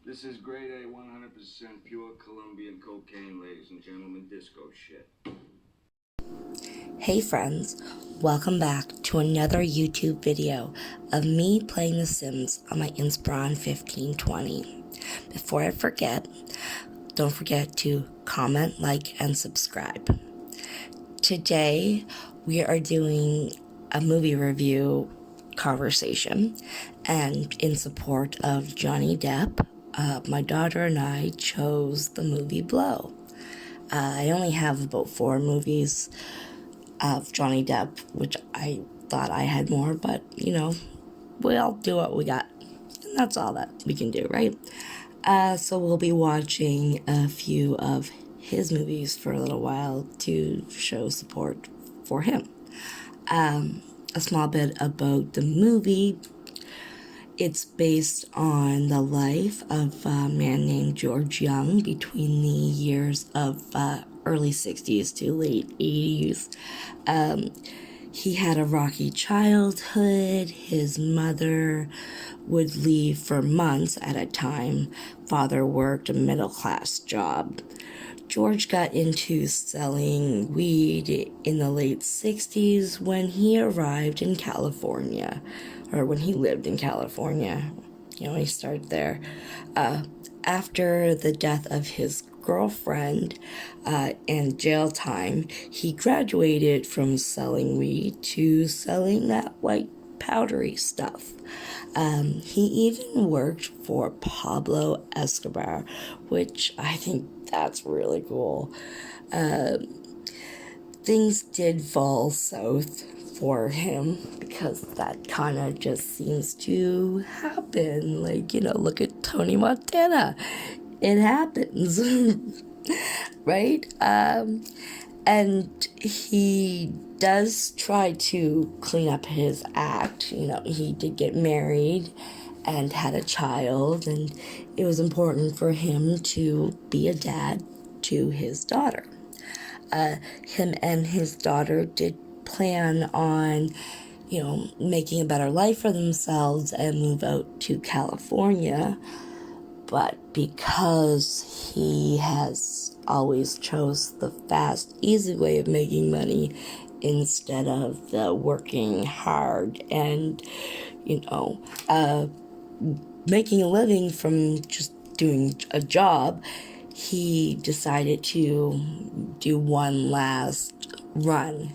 This is grade A, 100% pure Colombian cocaine, ladies and gentlemen, disco shit. Hey friends, welcome back to another YouTube video of me playing The Sims on my Inspiron 1520. Before I forget, don't forget to comment, like, and subscribe. Today, we are doing a movie review conversation, and in support of Johnny Depp, my daughter and I chose the movie Blow. I only have about 4 movies of Johnny Depp, which I thought I had more, but we'll do what we got. And that's all that we can do, right? So we'll be watching a few of his movies for a little while to show support for him. A small bit about the movie. It's based on the life of a man named George Young between the years of early 60s to late 80s. He had a rocky childhood. His mother would leave for months at a time. Father worked a middle-class job. George got into selling weed in the late 60s when he arrived in California, or when he lived in California. He started there. After the death of his girlfriend and jail time, he graduated from selling weed to selling that white powdery stuff. He even worked for Pablo Escobar, which I think that's really cool. Things did fall south for him because that kind of just seems to happen. Look at Tony Montana. It happens, right? And he does try to clean up his act. He did get married and had a child, and it was important for him to be a dad to his daughter. Him and his daughter did plan on, making a better life for themselves and move out to California. But because he has always chose the fast, easy way of making money instead of the working hard and, making a living from just doing a job, he decided to do one last run.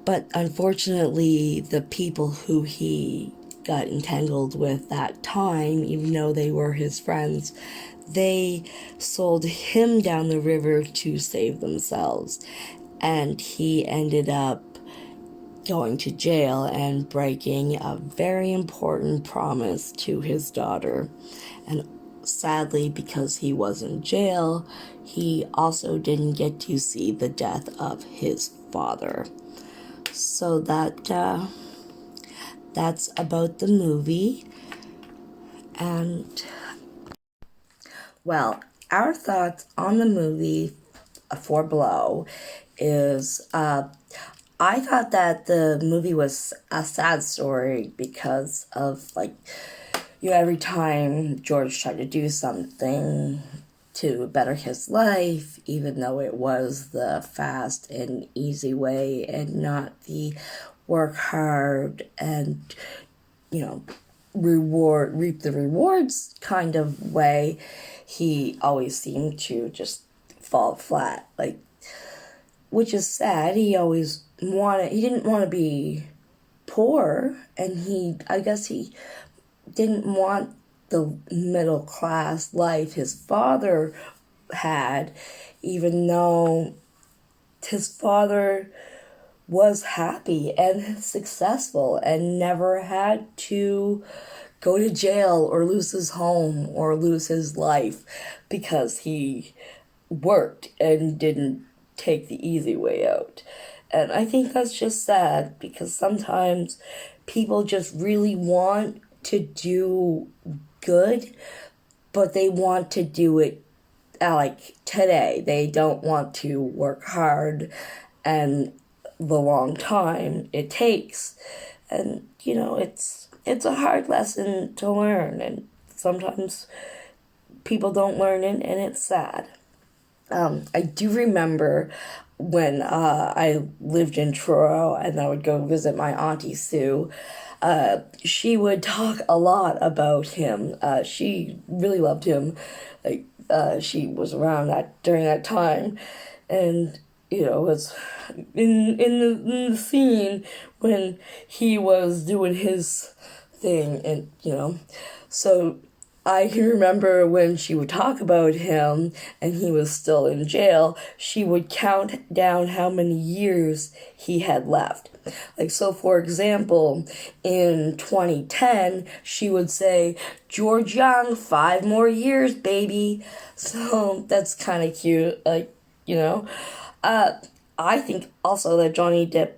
But unfortunately, the people who he got entangled with that time, even though they were his friends, they sold him down the river to save themselves. And he ended up going to jail and breaking a very important promise to his daughter. And sadly, because he was in jail, he also didn't get to see the death of his father. So that's about the movie. And, well, our thoughts on the movie for Blow is I thought that the movie was a sad story because of, every time George tried to do something to better his life, even though it was the fast and easy way and not the work hard and, reap the rewards kind of way, he always seemed to just fall flat. Which is sad. He didn't want to be poor, and I guess he didn't want the middle class life his father had, even though his father was happy and successful and never had to go to jail or lose his home or lose his life because he worked and didn't take the easy way out. And I think that's just sad because sometimes people just really want to do good, but they want to do it today. They don't want to work hard and the long time it takes. And, it's a hard lesson to learn, and sometimes people don't learn it, and it's sad. I do remember when I lived in Truro and I would go visit my Auntie Sue. She would talk a lot about him. She really loved him. Like she was around that during that time, and was in the scene when he was doing his thing, and so I can remember when she would talk about him and he was still in jail, she would count down how many years he had left. Like, so for example, in 2010, she would say, George Young, 5 more years, baby. So that's kind of cute, like, you know. I think also that Johnny Depp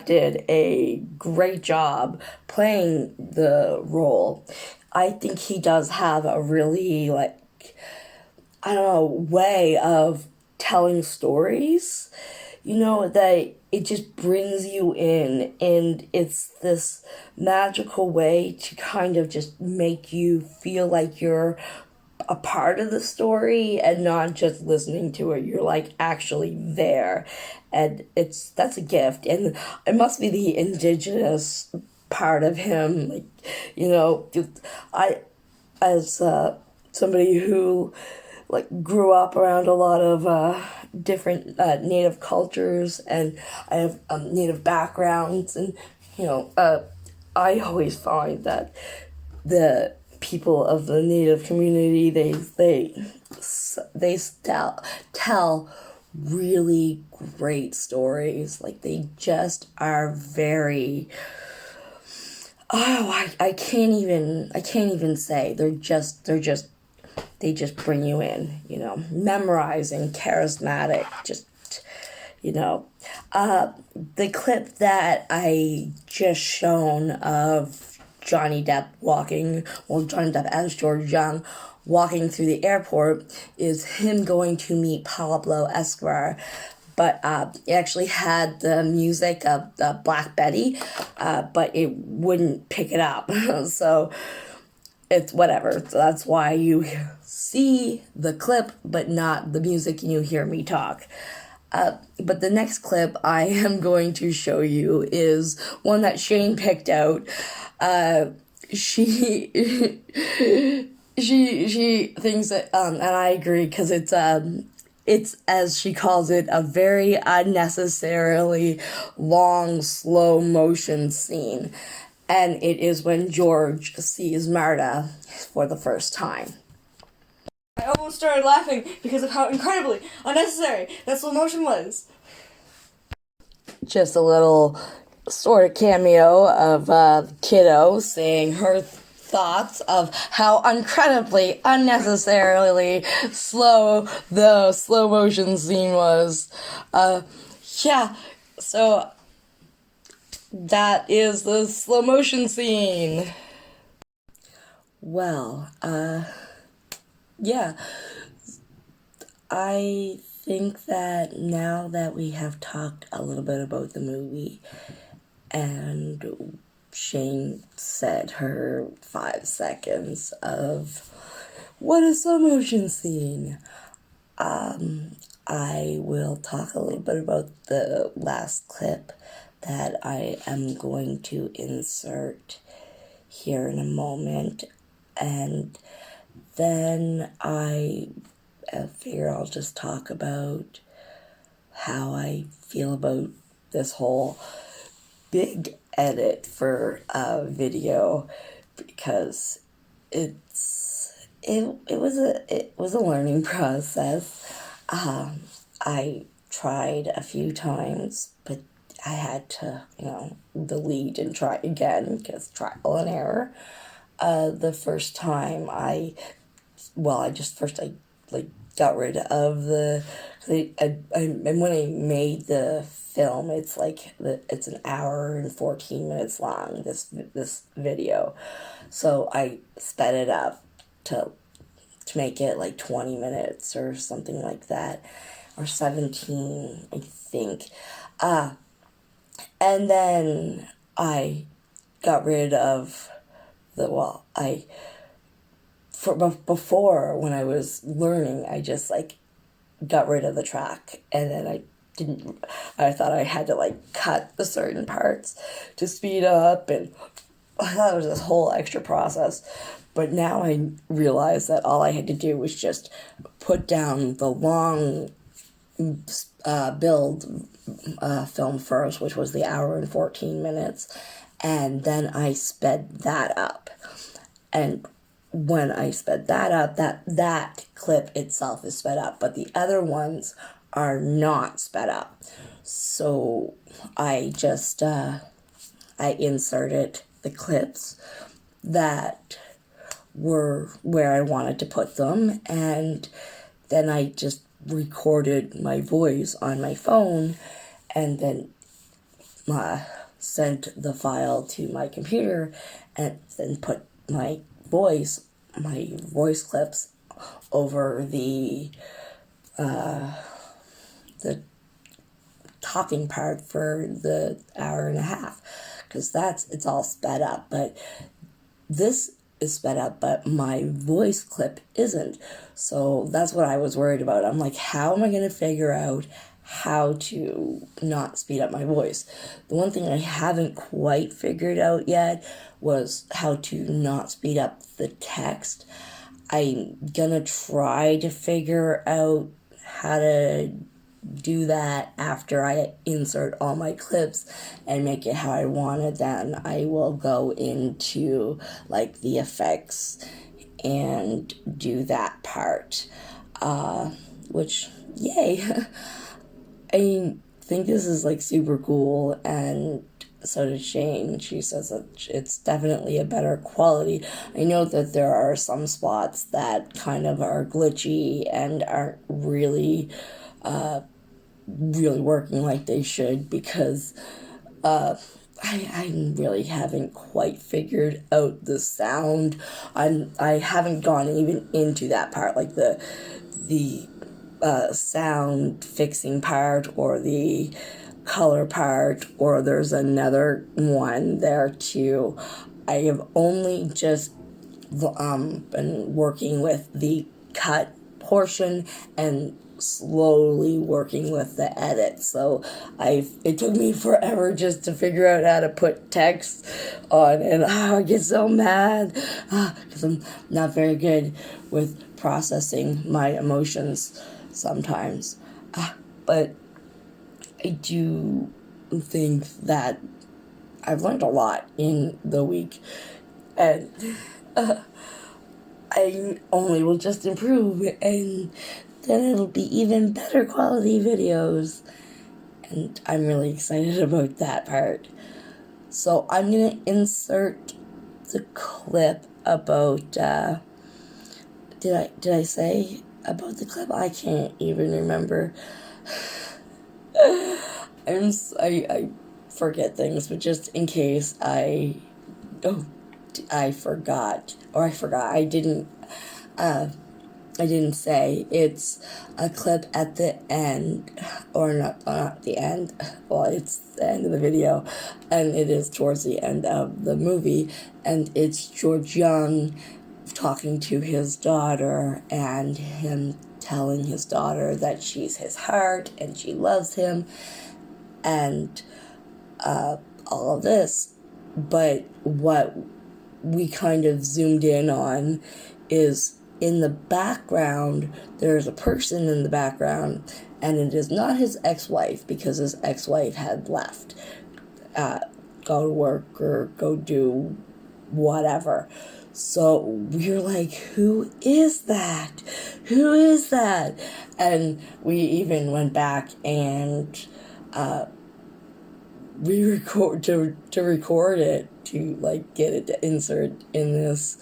did a great job playing the role. I think he does have a really, like, I don't know, way of telling stories, that it just brings you in, and it's this magical way to kind of just make you feel like you're a part of the story and not just listening to it. You're like actually there, and that's a gift, and it must be the indigenous part of him. Like, I as somebody who like grew up around a lot of different native cultures, and I have native backgrounds, and I always find that the people of the native community they tell really great stories. Like, they just are very, I can't even say, they just bring you in, memorizing, charismatic, just, the clip that I just shown of Johnny Depp as George Young walking through the airport is him going to meet Pablo Escobar. But it actually had the music of Black Betty, but it wouldn't pick it up. So it's whatever. So that's why you see the clip, but not the music, and you hear me talk. But the next clip I am going to show you is one that Shane picked out. She she thinks that, and I agree, because it's as she calls it, a very unnecessarily long slow motion scene, and it is when George sees Marta for the first time. I almost started laughing because of how incredibly unnecessary that slow motion was. Just a little sort of cameo of Kiddo saying her thoughts of how incredibly unnecessarily slow the slow motion scene was. Yeah, so that is the slow motion scene. Well, yeah, I think that now that we have talked a little bit about the movie, and Shane said her 5 seconds of what a slow motion scene, I will talk a little bit about the last clip that I am going to insert here in a moment, and then I figure I'll just talk about how I feel about this whole big edit for a video, because it was a learning process. I tried a few times, but I had to delete and try again, because trial and error. The first time I got rid of and when I made the film, it's an hour and 14 minutes long, this video, so I sped it up to make it like 20 minutes or something like that, or 17, I think, and then I got rid of before when I was learning, I just like got rid of the track, and then I thought I had to like cut the certain parts to speed up, and I thought it was this whole extra process. But now I realize that all I had to do was just put down the long build film first, which was the hour and 14 minutes, and then I sped that up. And when I sped that up, that clip itself is sped up, but the other ones are not sped up. So I just I inserted the clips that were where I wanted to put them, and then I just recorded my voice on my phone, and then sent the file to my computer, and then put my voice clips over the talking part for the hour and a half, because it's all sped up. But this is sped up, but my voice clip isn't. So that's what I was worried about. I'm like, how am I going to figure out how to not speed up my voice? The one thing I haven't quite figured out yet was how to not speed up the text. I'm gonna try to figure out how to do that after I insert all my clips and make it how I want it. Then I will go into like the effects and do that part, which yay. I think this is like super cool, and so did Shane. She says that it's definitely a better quality. I know that there are some spots that kind of are glitchy and aren't really working like they should, because I really haven't quite figured out the sound. I haven't gone even into that part, like the sound fixing part or the color part, or there's another one there too. I have only just been working with the cut portion and slowly working with the edit. So it took me forever just to figure out how to put text on, and I get so mad because I'm not very good with processing my emotions sometimes. But I do think that I've learned a lot in the week, and I only will just improve, and then it'll be even better quality videos, and I'm really excited about that part. So I'm gonna insert the clip about did I say about the clip? I can't even remember. I forget things, but just in case I forgot, I didn't say, it's a clip at the end, or not the end, well, it's the end of the video, and it is towards the end of the movie, and it's George Young talking to his daughter, and him telling his daughter that she's his heart, and she loves him, and all of this. But what we kind of zoomed in on is, in the background, there's a person in the background, and it is not his ex-wife, because his ex-wife had left, go to work or go do whatever. So we're like, who is that? Who is that? And we even went back and re-record to record it, to like get it to insert in this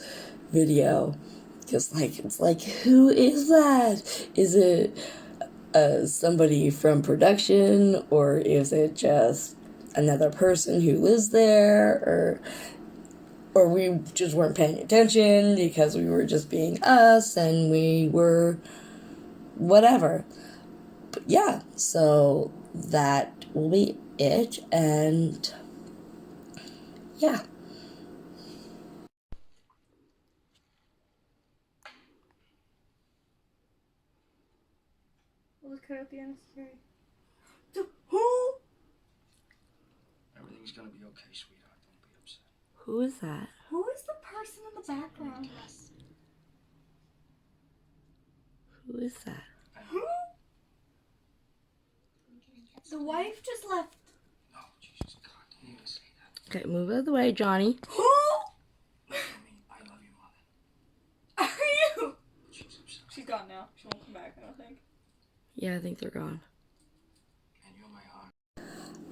video. Because it's like, who is that? Is it somebody from production, or is it just another person who lives there, or we just weren't paying attention because we were just being us and we were whatever. But yeah, so that will be it, and yeah. cut out the unnecessary. Who? Everything's gonna be okay, sweetheart. Don't be upset. Who is that? Who is the person in the background? Who is that? Who? The wife just left. No, Jesus, God, don't even say that. Okay, move out of the way, Johnny. Who? Look at me. I love you, mother. Are you? She's upset. She's gone now. She won't come back, I don't think. Yeah, I think they're gone. And you're my heart.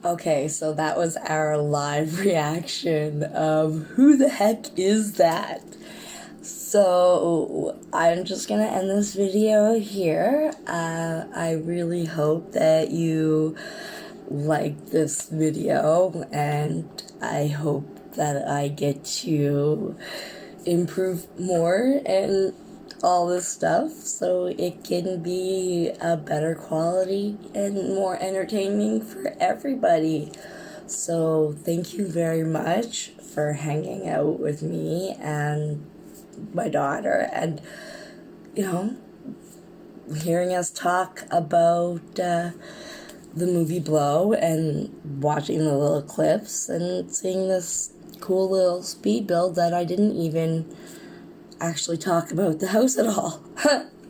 Okay, so that was our live reaction of who the heck is that? So I'm just gonna end this video here. I really hope that you liked this video, and I hope that I get to improve more and all this stuff so it can be a better quality and more entertaining for everybody. So thank you very much for hanging out with me and my daughter, and hearing us talk about the movie Blow and watching the little clips and seeing this cool little speed build that I didn't even actually talk about the house at all.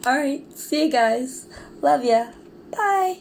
Alright, see you guys. Love ya. Bye.